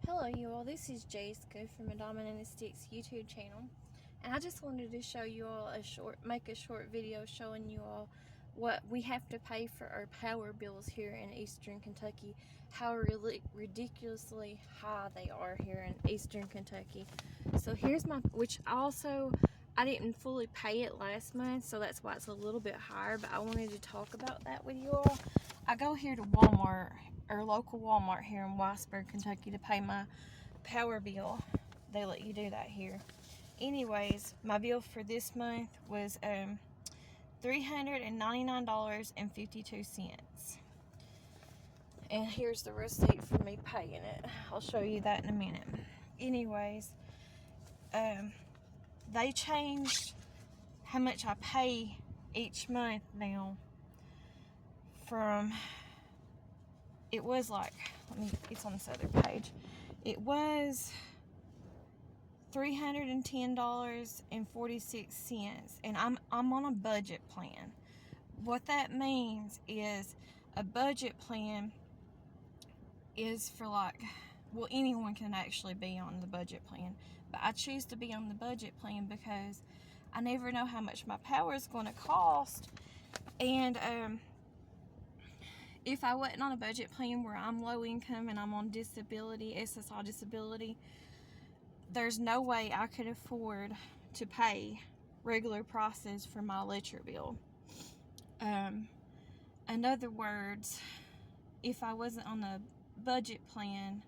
Hello you all, this is Jessica from a Dominant and Sticks YouTube channel, and I just wanted to show you all make a short video showing you all what we have to pay for our power bills here in Eastern Kentucky, how ridiculously high they are here in Eastern Kentucky. So here's which also I didn't fully pay it last month, so that's why it's a little bit higher, but I wanted to talk about that with you all. I go here to Walmart, or local Walmart here in Whitesburg, Kentucky, to pay my power bill. They let you do that here. Anyways, my bill for this month was $399.52. And here's the receipt for me paying it. I'll show you that in a minute. Anyways, they changed how much I pay each month now from, it was like, it's on this other page. It was $310.46, and I'm on a budget plan. What that means is a budget plan is for anyone can actually be on the budget plan, but I choose to be on the budget plan because I never know how much my power is going to cost. And if I wasn't on a budget plan where I'm low income and I'm on disability, SSI disability, there's no way I could afford to pay regular prices for my electric bill. In other words, if I wasn't on a budget plan,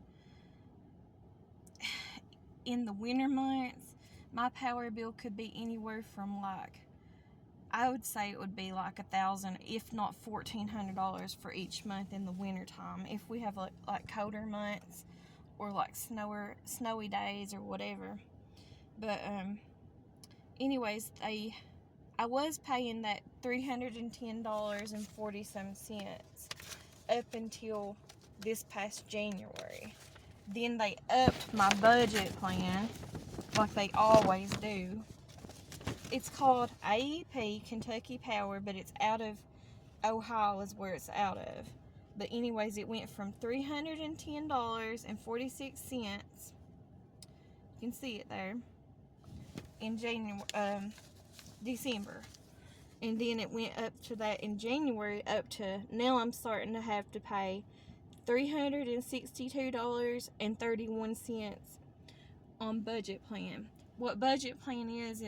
in the winter months, my power bill could be anywhere from I would say it would be $1,000, if not $1,400 for each month in the winter time. If we have like colder months or snowy days or whatever. But anyways, I was paying that $310.40 up until this past January. Then they upped my budget plan like they always do. It's called AEP, Kentucky Power, but it's out of Ohio is where it's out of. But anyways, it went from $310.46. You can see it there. In December. And then it went up to that in January, up to now I'm starting to have to pay $362.31 on budget plan. What budget plan is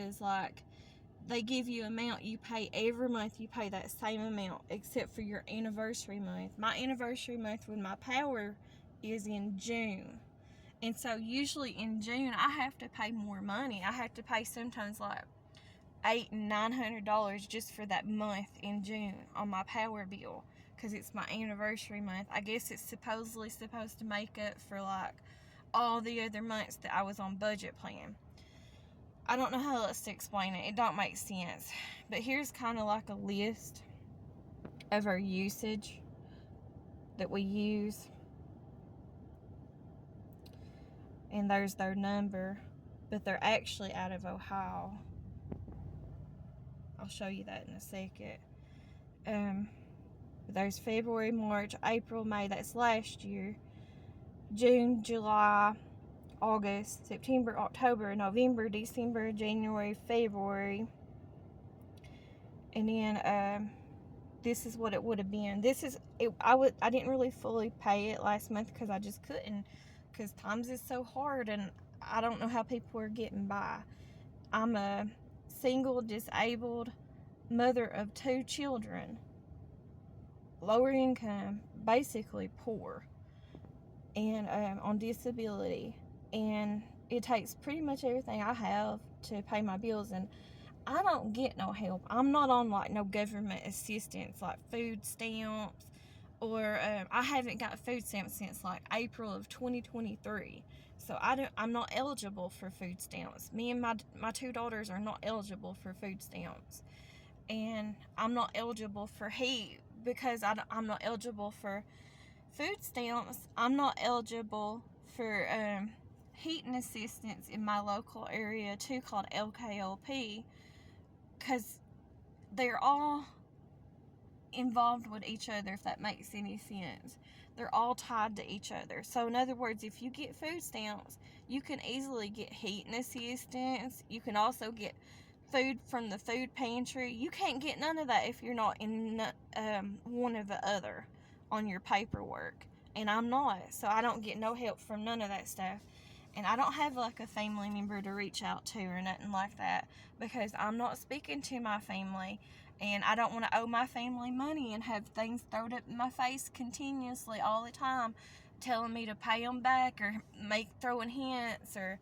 they give you amount you pay every month. You pay that same amount except for your anniversary month. My anniversary month with my power is in June, and so usually in June I have to pay more money. I have to pay sometimes $800 and $900 just for that month in June on my power bill because it's my anniversary month. I guess it's supposedly supposed to make up for all the other months that I was on budget plan. I don't know how else to explain it. It don't make sense. But here's kind of like a list of our usage that we use. And there's their number, but they're actually out of Ohio. I'll show you that in a second. There's February, March, April, May, that's last year. June, July, August, September, October, November, December, January, February. And then this is what it would have been. I didn't really fully pay it last month because I just couldn't, because times is so hard and I don't know how people are getting by. I'm a single, disabled mother of 2 children, lower income, basically poor, and on disability. And it takes pretty much everything I have to pay my bills, and I don't get no help. I'm not on no government assistance like food stamps, or I haven't got food stamps since April of 2023. So I'm not eligible for food stamps. Me and my 2 daughters are not eligible for food stamps, and I'm not eligible for heat because I'm not eligible for food stamps. I'm not eligible for heating assistance in my local area too, called LKLP, because they're all involved with each other, if that makes any sense. they're all tied to each other. So in other words, if you get food stamps, you can easily get heat and assistance. You can also get food from the food pantry. You can't get none of that if you're not in one or the other on your paperwork. And I'm not, so I don't get no help from none of that stuff. And I don't have like a family member to reach out to or nothing like that, because I'm not speaking to my family, and I don't want to owe my family money and have things thrown up in my face continuously all the time, telling me to pay them back, or throwing hints or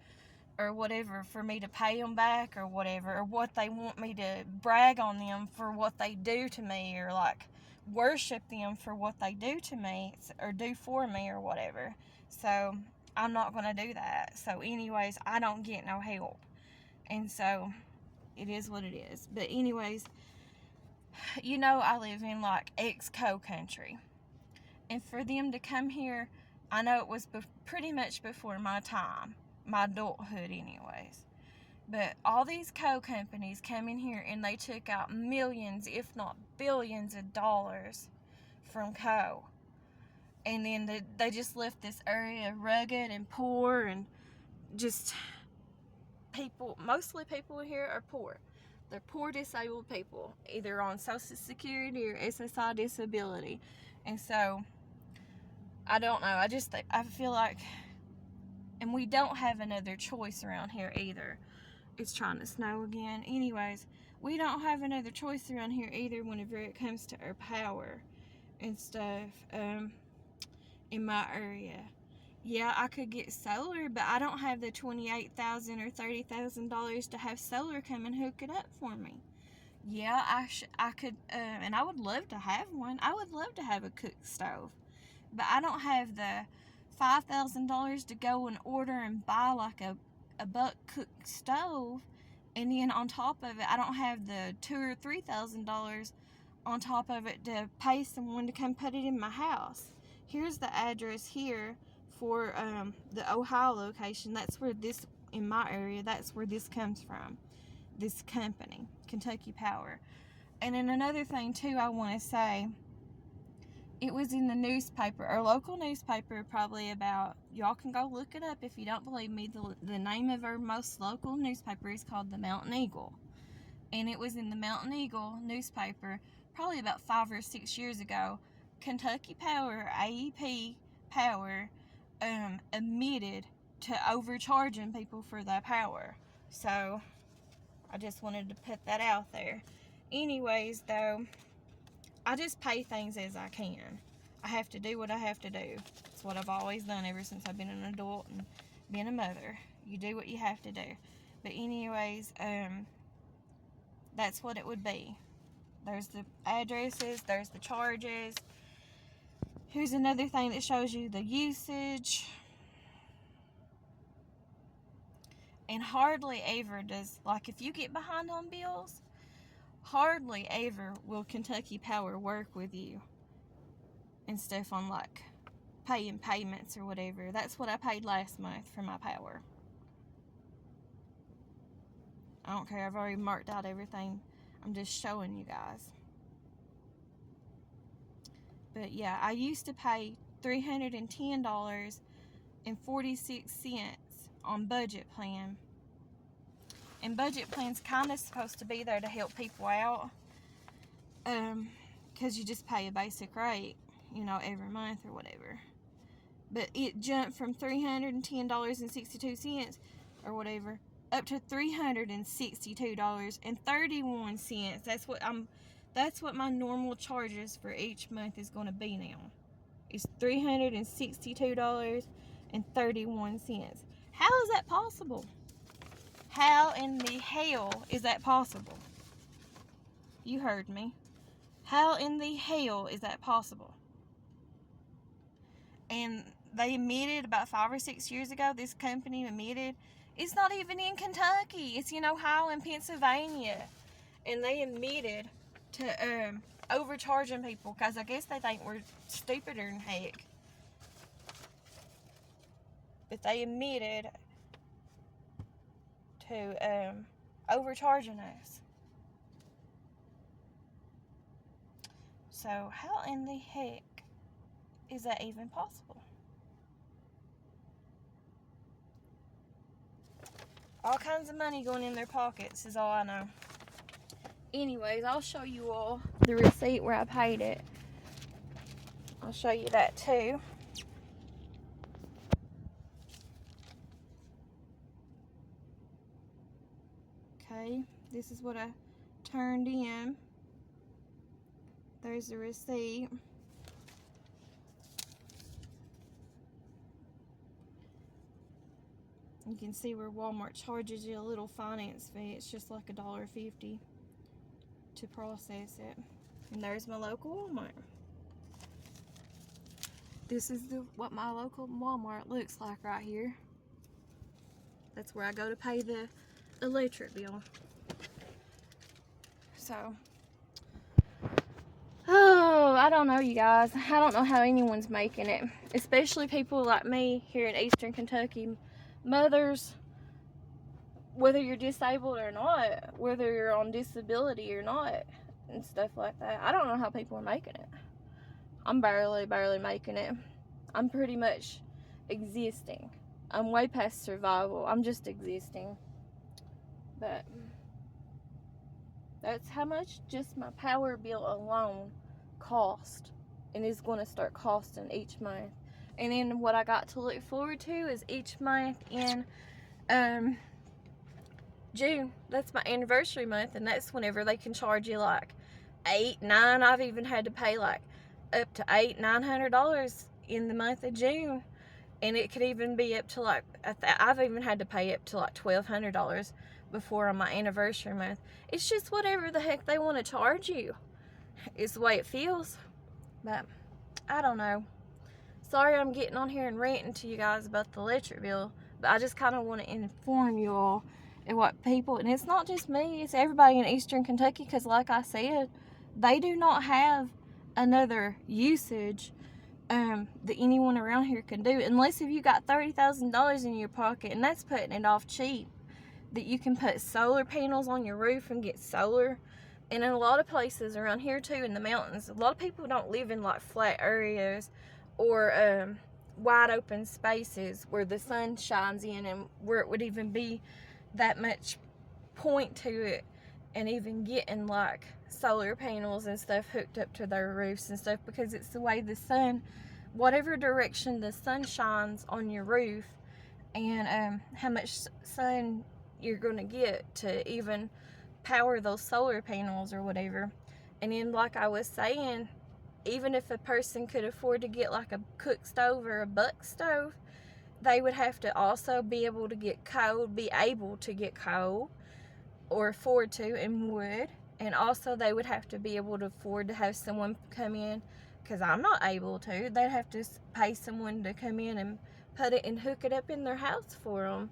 whatever for me to pay them back, or whatever, or what they want me to brag on them for what they do to me, or like worship them for what they do to me or do for me or whatever. So I'm not going to do that. So anyways, I don't get no help. And so it is what it is. But anyways, I live in like ex-co country. And for them to come here, I know it was pretty much before my time, my adulthood anyways. But all these coal companies come in here and they took out millions, if not billions of dollars from coal. And then they just left this area rugged and poor, and just mostly people here are poor. They're poor disabled people, either on Social Security or SSI disability. And so, I don't know, I feel like, and we don't have another choice around here either. It's trying to snow again. Anyways, we don't have another choice around here either whenever it comes to our power and stuff in my area. Yeah, I could get solar, but I don't have the $28,000 or $30,000 to have solar come and hook it up for me. Yeah, I could, and I would love to have one. I would love to have a cook stove, but I don't have the $5,000 to go and order and buy like a buck cook stove, and then on top of it, I don't have the $2,000 or $3,000 on top of it to pay someone to come put it in my house. Here's the address here for the Ohio location. That's where this, in my area, that's where this comes from. This company, Kentucky Power. And then another thing too, I want to say, it was in the newspaper, our local newspaper, probably about, y'all can go look it up if you don't believe me. The name of our most local newspaper is called the Mountain Eagle. And it was in the Mountain Eagle newspaper probably about 5 or 6 years ago. Kentucky Power, AEP Power, admitted to overcharging people for that power. So I just wanted to put that out there. Anyways, though, I just pay things as I can. I have to do what I have to do. It's what I've always done ever since I've been an adult and been a mother. You do what you have to do. But anyways, that's what it would be. There's the addresses, there's the charges. Here's another thing that shows you the usage. And hardly ever does, like, if you get behind on bills, hardly ever will Kentucky Power work with you and stuff on like paying payments or whatever. That's what I paid last month for my power. I don't care, I've already marked out everything. I'm just showing you guys. But yeah, I used to pay $310.46 on budget plan. And budget plan's kind of supposed to be there to help people out. Because you just pay a basic rate, every month or whatever. But it jumped from $310.62 or whatever up to $362.31. That's what my normal charges for each month is going to be now. It's $362.31. How is that possible? How in the hell is that possible? You heard me. How in the hell is that possible? And they admitted about 5 or 6 years ago, this company admitted, it's not even in Kentucky. It's in Ohio and Pennsylvania. And they admitted to overcharging people because I guess they think we're stupider than heck. But they admitted to overcharging us. So how in the heck is that even possible? All kinds of money going in their pockets is all I know. Anyways, I'll show you all the receipt where I paid it. I'll show you that too. Okay, this is what I turned in. There's the receipt. You can see where Walmart charges you a little finance fee. It's just like $1.50 to process it. And there's my local Walmart. This is what my local Walmart looks like right here. That's where I go to pay the electric bill. So, oh, I don't know, you guys. I don't know how anyone's making it, especially people like me here in Eastern Kentucky. Mothers, whether you're disabled or not, whether you're on disability or not, and stuff like that. I don't know how people are making it. I'm barely making it. I'm pretty much existing. I'm way past survival. I'm just existing. But that's how much just my power bill alone cost, and is going to start costing each month. And then what I got to look forward to is each month in June. That's my anniversary month, and that's whenever they can charge you like $800, $900. I've even had to pay like up to $800-$900 in the month of June, and it could even be up to like I've even had to pay up to like $1,200 before on my anniversary month. It's just whatever the heck they want to charge you. It's the way it feels. But I don't know. Sorry I'm getting on here and ranting to you guys about the electric bill, but I just kind of want to inform you all and what people, and it's not just me, it's everybody in Eastern Kentucky, because like I said, they do not have another usage that anyone around here can do, unless if you got $30,000 in your pocket, and that's putting it off cheap, that you can put solar panels on your roof and get solar. And in a lot of places around here too, in the mountains, a lot of people don't live in like flat areas or wide open spaces where the sun shines in, and where it would even be that much point to it, and even getting like solar panels and stuff hooked up to their roofs and stuff, because it's the way the sun, whatever direction the sun shines on your roof, and how much sun you're gonna get to even power those solar panels or whatever. And then like I was saying, even if a person could afford to get like a cook stove or a buck stove, they would have to also be able to get coal, or afford to, and would. And also they would have to be able to afford to have someone come in, because I'm not able to. They'd have to pay someone to come in and put it and hook it up in their house for them.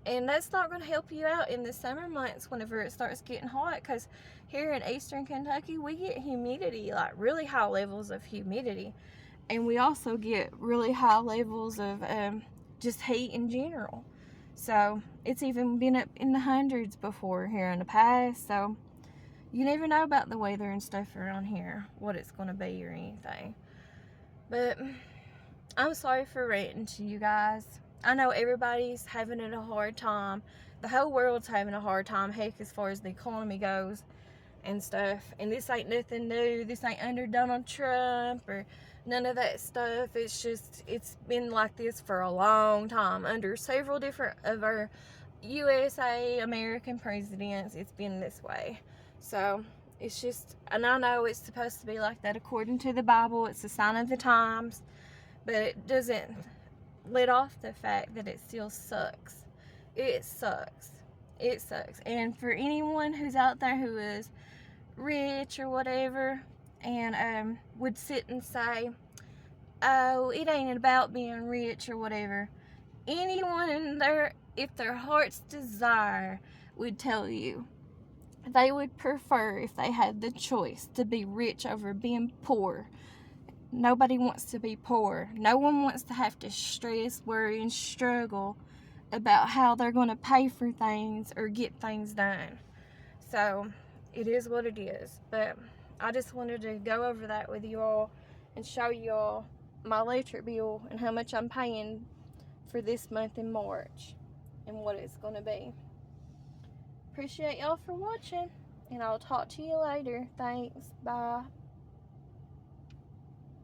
And that's not going to help you out in the summer months whenever it starts getting hot, because here in Eastern Kentucky we get humidity, like really high levels of humidity, and we also get really high levels of just heat in general. So it's even been up in the hundreds before here in the past. So you never know about the weather and stuff around here, what it's going to be or anything. But I'm sorry for ranting to you guys. I know everybody's having a hard time. The whole world's having a hard time, heck, as far as the economy goes and stuff. And this ain't nothing new. This ain't under Donald Trump or none of that stuff. It's just, it's been like this for a long time. Under several different of our USA, American presidents, it's been this way. So it's just, and I know it's supposed to be like that according to the Bible. It's a sign of the times. But it doesn't let off the fact that it still sucks. It sucks. It sucks. And for anyone who's out there who is rich or whatever, and would sit and say, oh, it ain't about being rich or whatever. Anyone in there, if their heart's desire, would tell you they would prefer, if they had the choice, to be rich over being poor. Nobody wants to be poor. No one wants to have to stress, worry, and struggle about how they're going to pay for things or get things done. So it is what it is. But I just wanted to go over that with you all and show you all my electric bill and how much I'm paying for this month in March and what it's going to be. Appreciate y'all for watching, and I'll talk to you later. Thanks. Bye.